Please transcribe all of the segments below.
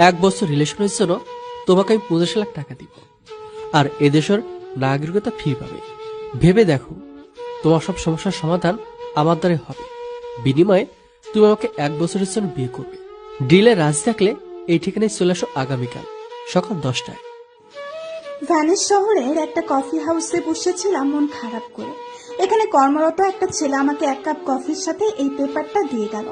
1 বছর রিলেশনের জন্য তোমাকে আমি 50 লাখ টাকা দিব, আর এদেশের নাগরিকতা ফি পাবে। ভেবে দেখো, তোমার সব সমস্যার সমাধান আমার দ্বারাই হবে। বিনিময়ে তুমি আমাকে 1 বছরের জন্য বিয়ে করবে। ডিলে রাজি থাকলে এই ঠিকানায় চলে আসো আগামীকাল সকাল 10টায়। ভ্যানিস শহরের একটা কফি হাউসে বসেছিলাম মন খারাপ করে। এখানে কর্মরত একটা ছেলে আমাকে 1 কাপ কফির সাথে এই পেপারটা দিয়ে গেল।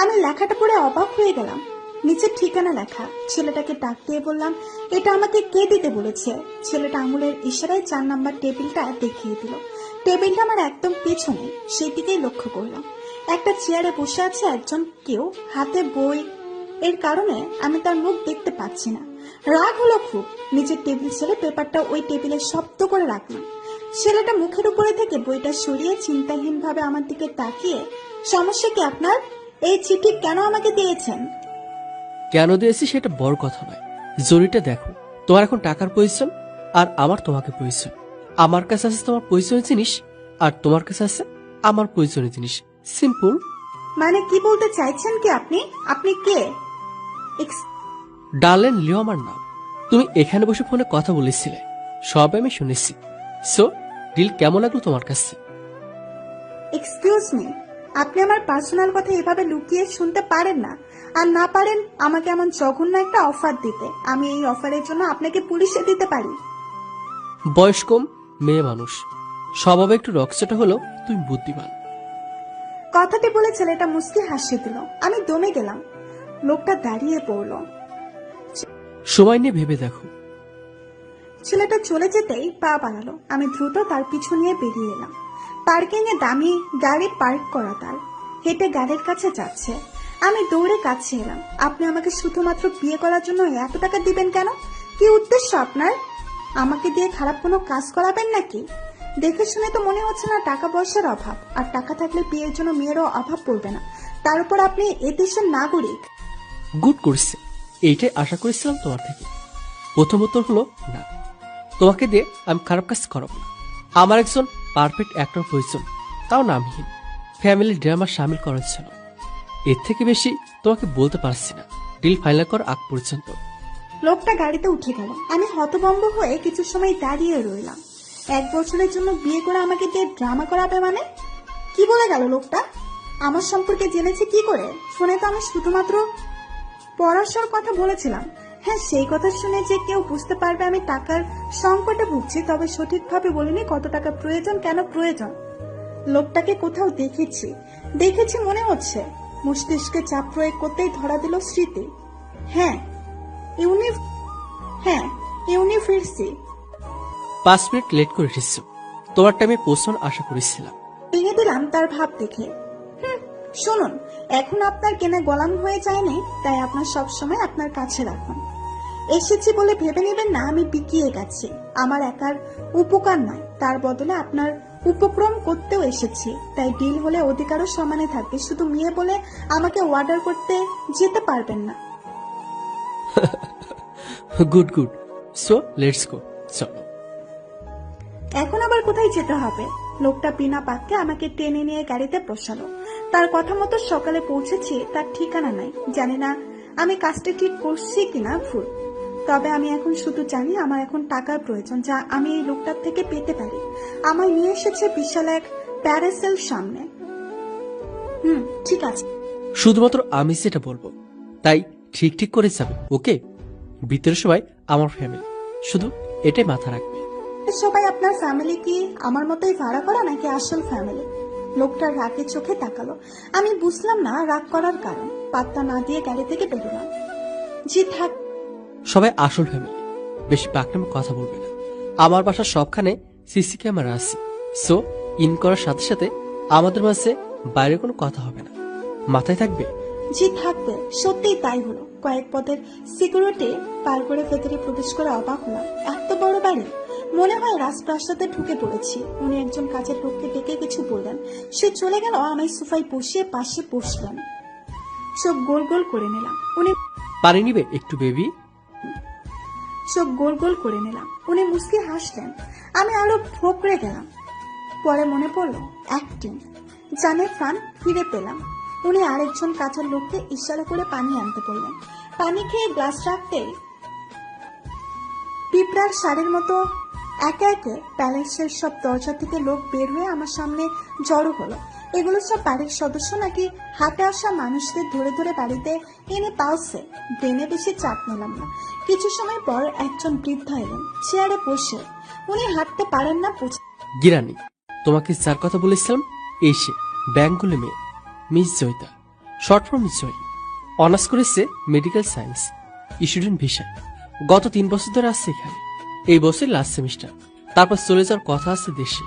আমি লেখাটা পড়ে অবাক হয়ে গেলাম। নিচে ঠিকানা লেখা। ছেলেটাকে ডাক দিয়ে বললাম, এটা আমাকে কে দিতে বলেছে? ছেলেটা আঙুলের ইশারায় 4 নাম্বার টেবিলটা দেখিয়ে দিল। টেবিলটা আমার একদম পেছনে, সেই দিকেই লক্ষ্য করলাম। একটা চেয়ারে বসে আছে একজন কেউ, হাতে বই। এর কারণে আমি তার মুখ দেখতে পাচ্ছি না। রাগ হলো খুব। নিচের টেবিল ছেড়ে পেপারটা ওই টেবিলে শব্দ করে রাখলাম। ছেলেটা মুখের উপরে থেকে বইটা সরিয়ে চিন্তাহীন ভাবে আমার দিকে তাকিয়ে, সমস্যা কি আপনার? এই চিঠি কেন আমাকে দিয়েছেন? কেন দিয়েছি সেটা বড় কথা নয়, জরিটা দেখো। তোমার এখন টাকার প্রয়োজন, আর আমার তোমাকে প্রয়োজন। আমার কাছে আছে তোমার প্রয়োজনীয় জিনিস, আর তোমার কাছে আছে আমার প্রয়োজনীয় জিনিস। সিম্পল। মানে কি বলতে চাইছেন কি আপনি? আপনি কে? ডার্লেন লিও আমার নাম। তুমি এখানে বসে ফোনে কথা বলেছিলে, সব আমি শুনেছি। সো ডিল কেমন লাগলো তোমার কাছে? এক্সকিউজ মি, আপনি আমার পার্সোনাল কথা এভাবে লুকিয়ে শুনতে পারেন না। আর না পারেন আমাকে এমন জঘন্য একটা অফার দিতে। আমি এই অফারের জন্য আপনাকে পুলিশে দিতে পারি। বয়স কম, মেয়ে মানুষ, স্বভাবে একটু রকচটা হলো তুমি বুদ্ধিমান। কথাটি বলে ছেলেটা মুচকি হাসি দিল। আমি দমে গেলাম। লোকটা দাঁড়িয়ে পড়ল। সময় নিয়ে ভেবে দেখো। ছেলেটা চলে যেতেই পা বাড়ালো। আমি দ্রুত তার পিছু নিয়ে বেরিয়ে এলাম। পার্কিং এ দামি গাড়ি পার্ক করা তার। হেঁটে গাড়ির কাছে যাচ্ছে। আমি দৌড়ে কাছে এলাম। আপনি আমাকে শুধুমাত্র বিয়ে করার জন্য এত টাকা দিবেন কেন? কি উদ্দেশ্য আপনার? আমাকে দিয়ে খারাপ কোনো কাজ করাবেন নাকি? দেখে শুনে তো মনে হচ্ছে না টাকা পয়সার অভাব। আর টাকা থাকলে বিয়ের জন্য মেয়েরও অভাব পড়বে না। তার উপর আপনি এ দেশের নাগরিক। গুড করছে, এইটাই আশা করেছিলাম তোমার থেকে। প্রথম উত্তর হলো না, তোমাকে দিয়ে আমি খারাপ কাজ করাবো না। আমার একজন পারফেক্ট অ্যাক্টর প্রয়োজন, তাও নামহীন। ফ্যামিলি ড্রামা সামিল করার জন্য। এর থেকে বেশি তোমাকে বলতে পারছি না, ডিল ফাইনাল করার আগ পর্যন্ত। লোকটা গাড়িতে উঠে গেল। আমি হতভম্ব হয়ে কিছু সময় দাঁড়িয়ে রইলাম। 1 বছরের জন্য বিয়ে করে আমাকে দিয়ে ড্রামা করাবে মানে? কি বলে গেল লোকটা? আমার সম্পর্কে জেনেছে কি করে? ফোনে তো আমি শুধুমাত্র পড়াশোনার কথা বলেছিলাম। হ্যাঁ, সেই কথা শুনে যে কেউ বুঝতে পারবে আমি টাকার সংকটে ভুগছি, তবে সঠিকভাবে বলিনি কত টাকা প্রয়োজন, কেন প্রয়োজন। লোকটাকে কোথাও দেখেছি মনে হচ্ছে। মস্তিষ্কে চাপ প্রয়োগ করতেই ধরা দিল স্মৃতি। হ্যাঁ, ইউনিভার্সিটি। 5 মিনিট লেট করে এসেছো, তোমার টাইমে পৌঁছানোর আশা করেছিলাম। ভেঙে দিলাম তার ভাব দেখে। শুনুন, এখন আপনার কেনা গোলাম হয়ে যায়নি, তাই আপনার সব সময় আপনার কাছে রাখুন। এসেছি বলে ভেবে নেবেন না আমি বিকিয়ে গেছি। আমার একার উপকার নয়, তার বদলে আপনার উপক্রম করতেও এসেছি। তাই ডিল হলে অধিকারও সমানে থাকবে। শুধু মেয়ে বলে আমাকে অর্ডার করতে যেতে পারবেন না। Good good, so let's go, চলো। এখন আবার কোথায় যেতে হবে? লোকটা বিনা বাক্যে আমাকে টেনে নিয়ে গাড়িতে বসালো। তার কথা মতো সকালে পৌঁছেছি, তার ঠিকানা নাই। জানি না আমি কাজটা ঠিক করছি কিনা ভুল। তবে আমি এখন শুধু জানি আমার এখন টাকার প্রয়োজন, যা আমি এই লোকটার থেকে পেতে পারি। আমায় নিয়ে এসেছে বিশাল এক প্যারাসেল সামনে। ঠিক আছে। শুধুমাত্র আমি যেটা বলবো তাই ঠিক ঠিক করে যাবে, ওকে? ভিতরে সবাই আমার ফ্যামিলি, শুধু এটাই মাথা রাখবে। সবাই আপনার ফ্যামিলি কি আমার মতোই ভাড়া করা নাকি আসল ফ্যামিলি? লোকটার রাগের চোখে তাকালো। আমি বুঝলাম না রাগ করার কারণ। পাত্তা না দিয়ে গাড়ি থেকে বেরোলাম। জি থাক। সবাই আসল ফ্যামিলি, বেশি পাকনামে কথা বলবে না। আমার বাসার সবখানে সিসি ক্যামেরা আছে, সো ইন করার সাথে সাথে আমাদের মাঝে বাইরে কোনো কথা হবে না, মাথায় থাকবে। জি থাকবে। সত্যিই তাই হলো। কয়েক পদের সিকিউরিটি পার করে ভেতরে প্রবেশ করে অবাক হলাম। এত বড় বাড়ি, মনে হয় রাজপ্রাসাদে ঢুকে পড়েছি। উনি একজন কাজের লোককে ডেকে কিছু বললেন। সে চলে গেল। আমি সোফায় বসিয়ে পাশে বসলাম। চোখ গোল গোল করে নিলাম। পানি নিবে একটু বেবি? চোখ গোল গোল করে নিলাম। উনি মুস্কি হাসলেন। আমি আরো ভোকরে গেলাম। পরে মনে পড়লো অ্যাক্টিং। জানের প্রাণ ফিরে পেলাম। উনি আরেকজন কাজের লোককে ইশারা করে পানি আনতে বললেন। পানি খেয়ে গ্লাস রাখতেই পিঁপড়ার শাড়ির মতো একে একে প্যালেসের সব দরজা থেকে লোক বের হয়ে আমার সামনে জড়ো হলো। এগুলো সব বাড়ির সদস্য নাকি হাটে আসা মানুষদের ধরে ধরে বাড়িতে এনে পালছে? ব্রেনে বেশি চাপ নিলাম না। কিছু সময় পর একজন বৃদ্ধ এলেন চেয়ারে বসে। উনি হাঁটতে পারেন না। গিরানি, তোমাকে যার কথা বলেছিলাম এই সে, ব্যাঙ্গুলি মেয়ে, Miss Joyita, short for Miss Joy. Honours করেছে মেডিকেল সায়েন্স, স্টুডেন্ট ভিসা। গত 3 বছর ধরে আসছে এখানে, এই বছর লাস্ট সেমিস্টার, তারপর চলে যাওয়ার কথা আছে দেশে।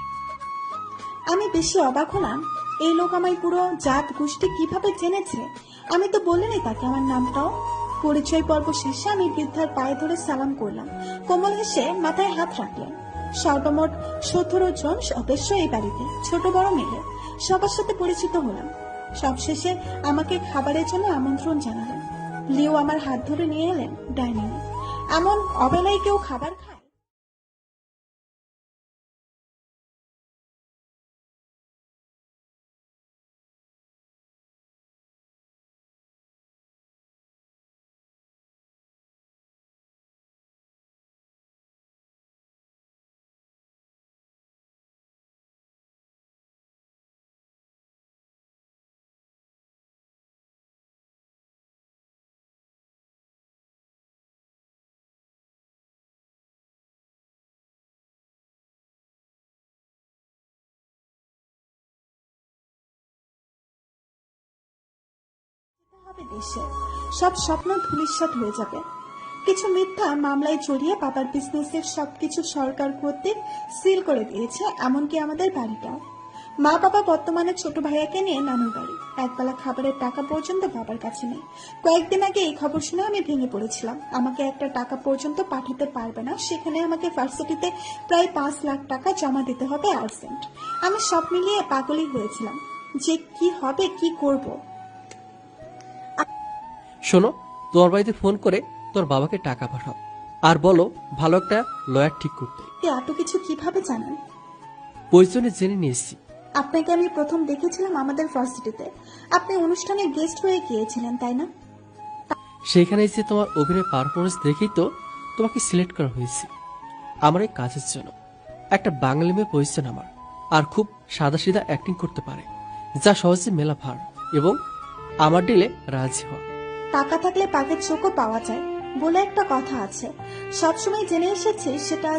আমি বেশি অবাক হলাম, এই লোক আমায় পুরো জাত গোষ্ঠী কিভাবে জেনেছে? আমি তো বলিনি তাকে আমার নামটাও। পরিচয় পর্ব শেষে আমি বৃদ্ধার পায়ে ধরে সালাম করলাম। কোমল হেসে মাথায় হাত রাখলেন। সর্বমোট 17 জন সদস্য এই বাড়িতে, ছোট বড় মিলে সবার সাথে পরিচিত হলাম। সবশেষে আমাকে খাবারের জন্য আমন্ত্রণ জানালেন। লিও আমার হাত ধরে নিয়ে এলেন ডাইনিং এ। এমন অবেলায় কেউ খাবার খায়? হবে দেশে, সব স্বপ্ন ধূলিসাৎ হয়ে যাবে। কিছু মিথ্যা মামলায় জড়িয়ে বাবার বিজনেসের সবকিছু সরকার কর্তৃক সিল করে দিয়েছে, এমনকি আমাদের বাড়িটাও। মা বাবা বর্তমানে ছোট ভাইয়াকে নিয়ে নানুর বাড়ি। একবেলা খাবারের টাকা পর্যন্ত বাবার কাছে নেই। কয়েকদিন আগে এই খবর শুনে আমি ভেঙে পড়েছিলাম। আমাকে একটা টাকা পর্যন্ত পাঠাতে পারবে না, সেখানে আমাকে ভার্সিটিতে প্রায় 5 লাখ টাকা জমা দিতে হবে আর্জেন্ট। আমি সব মিলিয়ে পাগলই হয়েছিলাম যে কি হবে, কি করব। শোনো, তোমার বাড়িতে ফোন করে তোর বাবাকে টাকা পাঠাও, আর বলো ভালো একটা লয়ার ঠিক করতে। এত কিছু কিভাবে জানেন? প্রয়োজনে জেনে নিয়েছি। আপনাকে আমি প্রথম দেখেছিলাম আমাদের ভার্সিটিতে। আপনি অনুষ্ঠানে গেস্ট হয়ে গিয়েছিলেন, তাই না? সেখানে যে তোমার অভিনয় পারফরমেন্স দেখেই তো তোমাকে সিলেক্ট করা হয়েছে আমার এই কাজের জন্য। একটা বাঙালি মেয়ে পজিশন আমার, আর খুব সাদাসিধা অ্যাক্টিং করতে পারে, যা সহজে মেলা ভার, এবং আমার ডিলে রাজি হওয়া। টাকা থাকলে পাখির চোখও পাওয়া যায় বলে একটা কথা আছে। সবসময় জেনে এসেছি, সেটা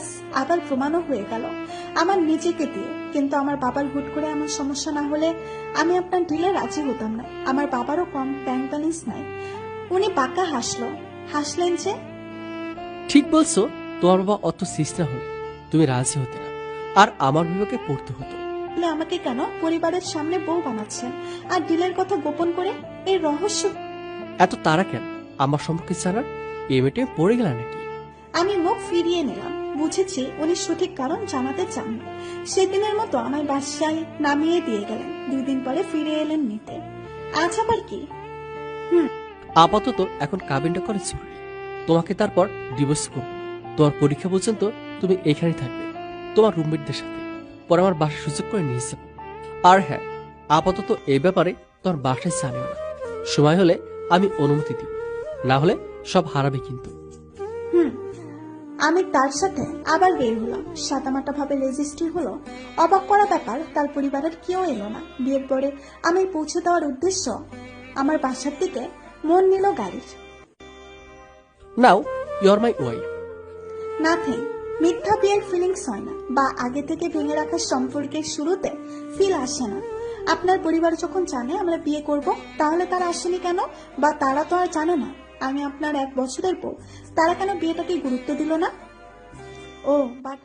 আবার প্রমাণও হয়ে গেল আমার নিজেকে দিয়ে। কিন্তু আমার বাবার হুট করে এমন সমস্যা না হলে আমি আপনার ডিলে রাজি হতাম না। আমার বাবারও কম ব্যাংক ব্যালেন্স নাই। উনি বাঁকা হাসলেন যে। ঠিক বলছো, তোমার বাবা অত সিস্টা হলে তুমি রাজি হতে না, আর আমার বিবেকে পড়তে হতো। বলে আমাকে কেন পরিবারের সামনে বউ বানাচ্ছেন, আর ডিলের কথা গোপন করে? এই রহস্য। এত তারা কেন আমার সম্পর্কে জানার? এমএটে পড়ে গেল নাকি? আমি মুখ ফিরিয়ে নিলাম। বুঝেছি উনি সঠিক কারণ জানাতে চান না। সেদিনের মতো আমার বাসায় নামিয়ে দিয়ে গেলেন। 2 দিন পরে ফিরে এলেন নিতে। আজ আবার কি? আপাতত এখন কাবিনটা করে জরুরি। তোমাকে তারপর ডিভোর্স করব। তোমার পরীক্ষা পর্যন্ত তুমি এখানেই থাকবে তোমার রুমমেটদের সাথে। পরে আমার বাসায় সুযোগ করে নিয়ে যাবো। আর হ্যাঁ, আপাতত এই ব্যাপারে তোমার বাসায় জানিও না। সময় হলে আমি অনুমতি দিব, না হলে সব হারাবে কিন্তু। আমি তার সাথে আবার বের হলাম। সাদামাটা ভাবে রেজিস্ট্রি হলো। অবাক করা ব্যাপার, তার পরিবারের কেউ এলো না। বিয়ের পরে আমি পৌঁছে দেওয়ার উদ্দেশ্য আমার বাসার দিকে মন নিল গাড়ির। Now you are my wife. Nothing. মিথ্যা বিয়ের ফিলিংস হয় না, বা আগে থেকে ভেঙে রাখা সম্পর্কের শুরুতে ফিল আসে না। আপনার পরিবার যখন জানে আমরা বিয়ে করব, তাহলে তারা আসেনি কেন? বা তারা তো আর জানে না আমি আপনার 1 বছরের বউ। তারা কেন বিয়েটাকে গুরুত্ব দিল না? ও বাট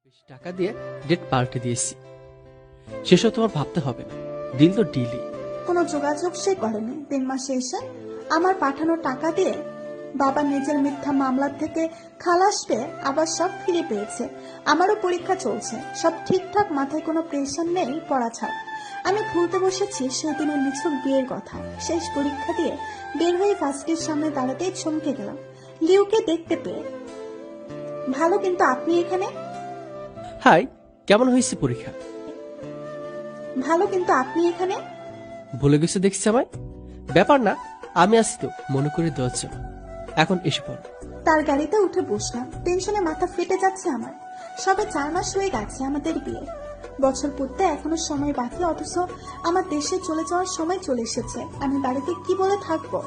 বেশি টাকা দিয়ে ডেট পাল্টে দিয়েছি, সেসব তোমার ভাবতে হবে না। ডিল তো ডিলই। কোনো যোগাযোগ সে করেনি। 3 মাসে এসে আমার পাঠানো টাকা দিয়ে বাবা নিজের মিথ্যা মামলার থেকে খালাস পেয়ে আবার সব ফিরে পেয়েছে। আমারও পরীক্ষা চলছে, সব ঠিকঠাক, মাথায় কোনো প্রেশার নেই পড়া ছাড়া। আমি ভুলতে বসেছি সেই দিনের নিছক বিয়ের কথা। শেষ পরীক্ষা দিয়ে বের হয়ে ফার্স্টের সামনে দাঁড়াতেই চমকে গেলাম লিউকে দেখতে পেয়ে। ভালো, কিন্তু আপনি এখানে? হাই, কেমন হয়েছে পরীক্ষা? ভালো, কিন্তু আপনি এখানে? ভুলে গেছো দেখছি আমায়। ব্যাপার না, আমি আছি তো মনে করে দেওয়ার জন্য। এখন এসে পড়ো। তার গাড়িতে উঠে বসলাম। টেনশনে মাথা ফেটে যাচ্ছে আমার। সবে 4 মাস হয়ে গেছে আমাদের বিয়ে। বছর পড়তে এখনো সময় বাকি, অথচ আমার দেশে চলে যাওয়ার সময় চলে এসেছে। আমি বাড়িতে কি বলে থাকবো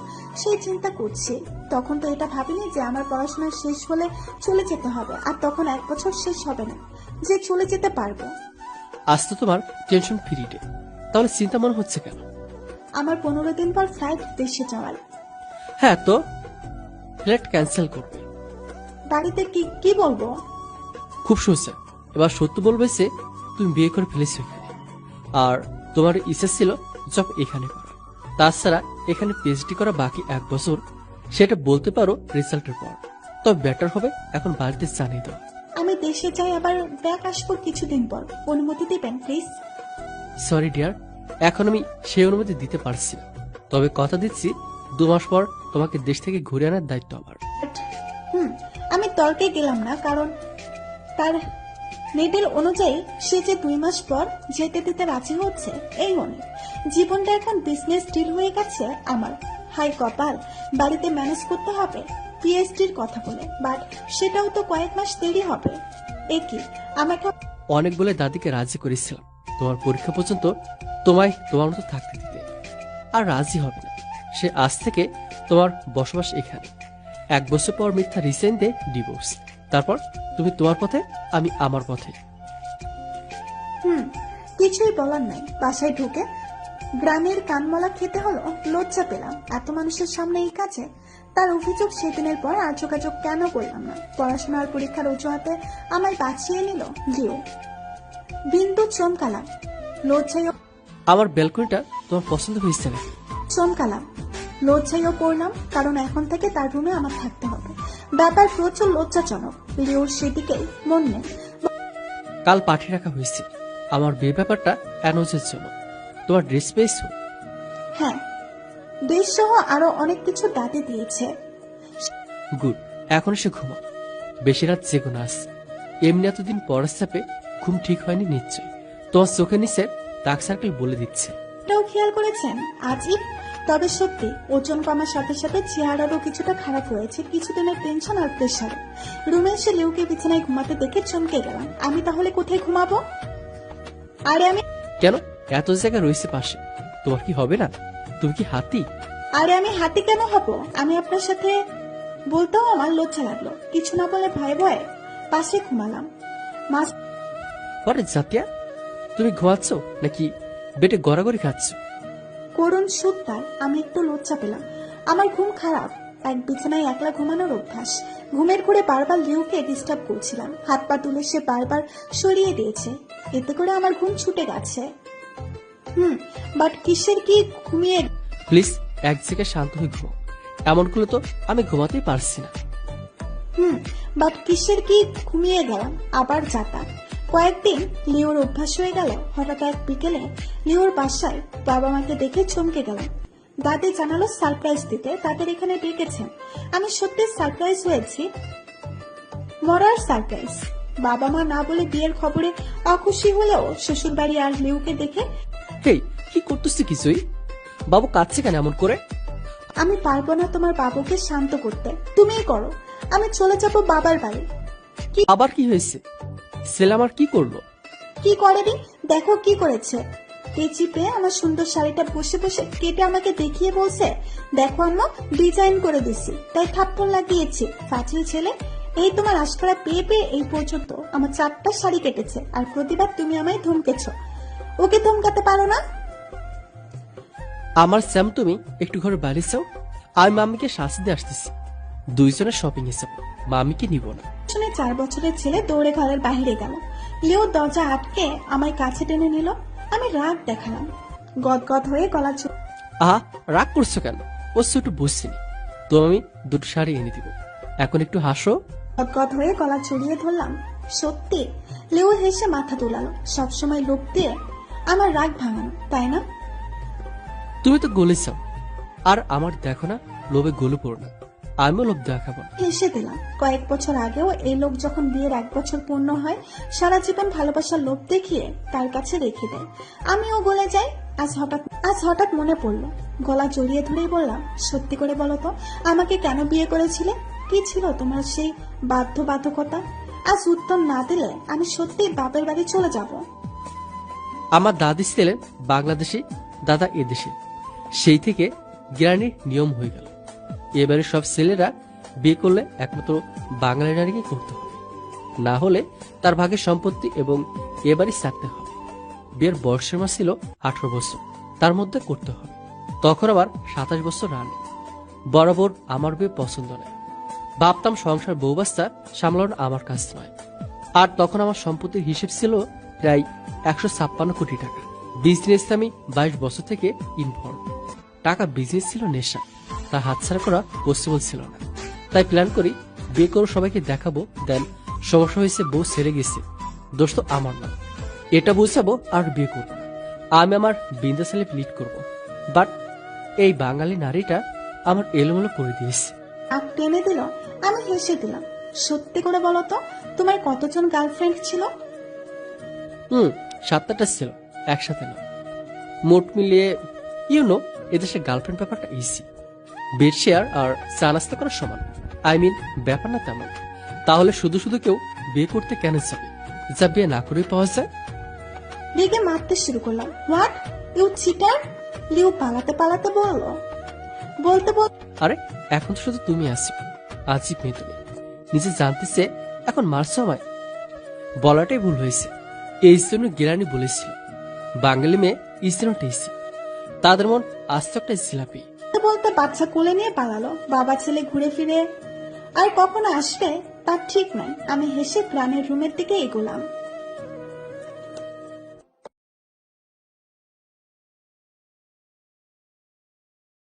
সেই চিন্তা করছি। তখন তো এটা ভাবিনি যে আমার পড়াশোনা শেষ হলে চলে যেতে হবে, আর তখন 1 বছর শেষ হবে না যে চলে যেতে পারবো। আজ তো তোমার টেনশন ফ্রি ডে, তাহলে চিন্তা মনে হচ্ছে কেন? আমার 15 দিন পর ফ্লাইট দেশে যাওয়ার। হ্যাঁ, তো ফ্লাইট ক্যান্সেল করবে। বাড়িতে কি কি বলবো? খুব সোজা, এবার সত্য বলবে যে তুমি বিয়ে করে ফেলেছো এখানে, আর তোমার ইচ্ছা ছিল জব এখানে করা। তাছাড়া এখানে পিএইচডি করা বাকি 1 বছর, সেটা বলতে পারো রেজাল্টের পর। তবে বেটার হবে এখন বাড়িতে জানিয়ে দাও। আমি দেশে যাই, আবার ব্যাক আসবো কিছুদিন পর। অনুমতি দিবেন প্লিজ? সরি ডিয়ার, এখন আমি সেই অনুমতি দিতে পারছি না। তবে কথা দিচ্ছি 2 মাস পর তোমাকে দেশ থেকে ঘুরে আনার দায়িত্ব আমার। আমি তর্কে গেলাম না, কারণ তার নেটের অনুযায়ী সে যে 2 মাস পর যেতে দিতে রাজি হচ্ছে, এই মনে জীবনটা এখন বিজনেস ডিল হয়ে গেছে আমার। হাই কপাল, বাড়িতে ম্যানেজ করতে হবে পিএইচডির কথা বলে, বাট সেটাও তো কয়েক মাস দেরি হবে। এ কি আমাকে অনেক বলে দাদিকে রাজি করেছিলাম তোমার পরীক্ষা পর্যন্ত তোমায় তোমার মতো থাকতে দিতে, আর রাজি হবে না। সে আজ থেকে তোমার বসবাস এখানে। 1 বছর পর মিথ্যা রিসেন্ট দে ডিভোর্স, তারপর তুমি তোমার পথে, আমি আমার পথে। কিছুই বলার নাই। বাসায় ঢুকে গ্রামের কানমলা খেতে হলো। লজ্জা পেলাম এত মানুষের সামনে এই কাজে। তার অভিযোগ সেদিনের পর আর যোগাযোগ কেন করলাম না। পড়াশোনার পরীক্ষার অজুহাতে আমায় বাঁচিয়ে নিল লিও। বিন্দু চমকালাম, লজ্জায়ও আমার ব্যালকনিটা তোমার পছন্দ হয়েছে না? চমকালাম, লজ্জায়ও পড়লাম, কারণ এখন থেকে তার রুমে আমার থাকতে হবে। ব্যাপার প্রচুর লজ্জাজনক। লিওর সেদিকেই মন নেই। কাল পাঠিয়ে রাখা হয়েছে আমার বিয়ে ব্যাপারটা অ্যানোজের জন্য। তোমার ড্রেস পেয়েছো? হ্যাঁ, দেশ সহ আরো অনেক কিছু দাদি দিয়েছে। গুড, এখন এসে ঘুমাও। বেশি রাত জেগো না আজ। এমনি এতদিন পড়ার চাপে ঘুম ঠিক হয়নি নিশ্চয়। তোমার চোখের নিচে ডার্ক সার্কেল বলে দিচ্ছে। এটাও খেয়াল করেছেন আজিব। তবে সত্যি ওজন কমার সাথে সাথে চেহারারও কিছুটা খারাপ হয়েছে কিছুদিনের টেনশন আর প্রেশারে। রুমে এসে লিউকে বিছানায় ঘুমাতে দেখে চমকে গেলাম। আমি তাহলে কোথায় ঘুমাবো? আরে আমি কেন এত জায়গা রয়েছে পাশে, তোমার কি হবে না? তুমি কি হাতি? আমি হাতি কেন হব? আমি আপনার সাথে বলতেও আমার লজ্জা লাগলো। কিছু না বলে ভয়ে ভয়ে পাশে ঘুমালাম। মাঝ পরে জাতিয়া, তুমি ঘুমাচ্ছ নাকি বেটে গড়াগড়ি খাচ্ছ? করুণ সুখ তার। আমি একটু লজ্জা পেলাম। আমার ঘুম খারাপ, এক বিছানায় একলা ঘুমানোর অভ্যাস। ঘুমের ঘুরে বারবার লিউকে ডিস্টার্ব করছিলাম। হাত পা তুলে সে বারবার সরিয়ে দিয়েছে, এতে করে আমার ঘুম ছুটে গেছে। বাট কিসের কি ঘুমিয়ে প্লিজ এক জায়গায় শান্ত হয়ে ঘুমাও, এমন করলে তো আমি ঘুমাতেই পারছি না। বাট কিসের কি ঘুমিয়ে গেলাম আবার যাতা। কয়েকদিন লিওর অভ্যাস হয়ে গেল। হঠাৎ এক বিকেলে লিওর বাসায় বাবা মাকে দেখে চমকে গেলাম। দাদি জানালো সারপ্রাইজ দিতে, তাদের এখানে ডেকেছেন। আমি সত্যি সারপ্রাইজ হয়েছি, মরার সারপ্রাইজ। বাবা মা না বলে বিয়ের খবরে অখুশি হলেও শ্বশুর বাড়ি আর লিউকে দেখে হেই, কি করতেছি কিছুই? বাবু কাঁদছে কেন এমন করে? আমি পারবো না তোমার বাবুকে শান্ত করতে, তুমিই করো। আমি চলে যাব বাবার বাড়ি। আবার কি হয়েছে? ছেলে আমার কি করলো? কি করেনি? দেখো কি করেছে। কেচি পেয়ে আমার সুন্দর শাড়িটা বসে বসে কেটে আমাকে দেখিয়ে বলছে, দেখো আম্মা, ডিজাইন করে দিছি তাই থাপ্পড় লাগিয়েছি। ফাজিল ছেলে। এই তোমার আশকারা পেয়ে পেয়ে এই পর্যন্ত আমার 4টা শাড়ি কেটেছে, আর প্রতিবার তুমি আমায় ধমকেছ। ওকে ধমকাতে পারো না? আমার স্যাম, তুমি একটু ঘরে বাইরে যাও, আমি মাম্মিকে শাস্তি দিয়ে আসতেছি। দুইজনের শপিং এ যাবো, মাম্মিকে নিব না। শুনে 4 বছরের ছেলে দৌড়ে ঘরের বাইরে গেল। লিও দরজা আটকে আমায় কাছে টেনে নিল। আমি রাগ দেখালাম। গদগদ হয়ে গলা আহা, রাগ করছো কেন? বসছো একটু বসছিনি, তো আমি দুটো শাড়ি এনে দিব। এখন একটু হাসো। গদগদ হয়ে গলা চড়িয়ে ধরলাম। সত্যি? লিও হেসে মাথা তোলালো। সবসময় লোভ দিয়ে আমার রাগ ভাঙানো, তাই না? তুমি তো গলেছ, আর আমার দেখো না লোভে গলে পড়ো না। আমিও লোভ দেখাবো না। হেসে দিলাম। কয়েক বছর আগেও এই লোক যখন বিয়ের 1 বছর পূর্ণ হয় সারা জীবন ভালোবাসার লোভ দেখিয়ে তার কাছে রেখে দেয়, আমিও গলে যাই। আজ হঠাৎ মনে পড়লো, গলা জড়িয়ে ধরেই বললাম, সত্যি করে বলো তো, আমাকে কেন বিয়ে করেছিলে? কি ছিল তোমার সেই বাধ্যবাধকতা? আজ উত্তর না দিলে আমি সত্যিই বাপের বাড়ি চলে যাব। আমার দাদি ছিলেন বাংলাদেশি, দাদা এদেশে। সেই থেকে গ্রানির নিয়ম হয়ে গেল, এবারে সব ছেলেরা বিয়ে করলে একমাত্র বাঙালি নারীকে করতে হবে, না হলে তার ভাগের সম্পত্তি এবং এবারই ছাড়তে হবে। বিয়ের বয়সের মাস ছিল 18 বছর, তার মধ্যে করতে হবে। তখন আবার 27 বছর রানে। বরাবর আমার বিয়ে পছন্দ নয়, ভাবতাম সংসার বউ বাচ্চা সামলানো আমার কাজ নয়। আর তখন আমার সম্পত্তির হিসেব ছিল প্রায় 156 কোটি টাকা। বিজনেস আমি 22 বছর থেকে ইনভলভ। টাকা বিজনেস ছিল নেশা, তা হাতছাড়া করা পসিবল ছিল না। তাই প্ল্যান করি বিয়ে করে সবাইকে দেখাবো, দেন সমস্যা হয়েছে বউ ছেড়ে গেছে, দোষ তো আমার না, এটা বুঝাবো আর বিয়ে করবো না। আমি আমার বিন্দাস লাইফ লিড করবো। বাট এই বাঙালি নারীটা আমার এলোমেলো করে দিয়েছে। নাক টেনে দিল। আমি হেসে দিলাম। সত্যি করে বলো তো, তোমার কতজন গার্লফ্রেন্ড ছিল? 7-8টা ছিল, একসাথে না। মোট মিলিয়ে ইউনো এদেশে গার্লফ্রেন্ড ব্যাপারটা ইজি, বেড শেয়ার আর চা নাস্তা করার সমান। আই মিন ব্যাপার না তেমন। তাহলে শুধু শুধু কেউ বিয়ে করতে কেন যাবে, যা বিয়ে না করেই পাওয়া যায়? রেগে মারতে শুরু করলাম। What, you cheater! লিও পালাতে পালাতে বলতে আরে এখন তো শুধু তুমি আছো, আজীব মেয়ে তুমি। নিজে জানতেছে এখন মারছো আমায়। বলাটাই ভুল হয়েছে। এই জন্য গিরানি বলেছিল বাঙালি মেয়ে ইসিনো টেসি, তাদের মন আস্ত একটা জিলাপি। বলতে বাচ্চা কোলে নিয়ে পালালো। বাবা ছেলে ঘুরে ফিরে আর কখনো আসবে তার ঠিক নাই। আমি হেসে প্রাণের রুমের দিকে এগোলাম।